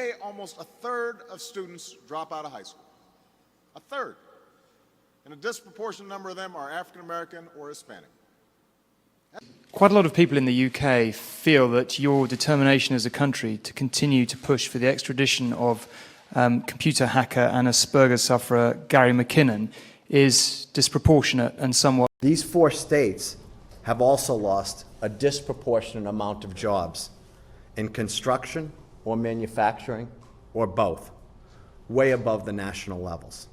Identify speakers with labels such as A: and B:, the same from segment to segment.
A: today, almost a third of students drop out of high school. A third. And a disproportionate number of them are African American or Hispanic.
B: Quite a lot of people in the UK feel that your determination as a country to continue to push for the extradition of computer hacker and Asperger's sufferer Gary McKinnon is disproportionate and somewhat...
C: These 4 states have also lost a disproportionate amount of jobs in construction or manufacturing or both, way above the national levels.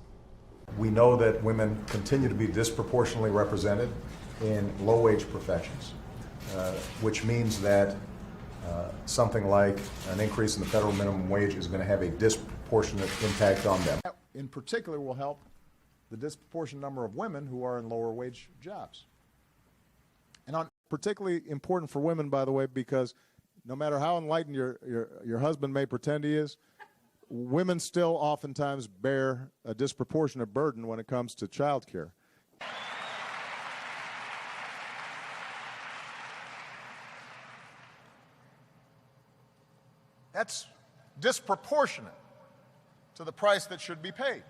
D: We know that women continue to be disproportionately represented in low-wage professions, which means that something like an increase in the federal minimum wage is going to have a disproportionate impact on them.
A: That in particular will help the disproportionate number of women who are in lower wage jobs. And particularly important for women, by the way, because no matter how enlightened your husband may pretend he is, women still oftentimes bear a disproportionate burden when it comes to child care. That's disproportionate to the price that should be paid.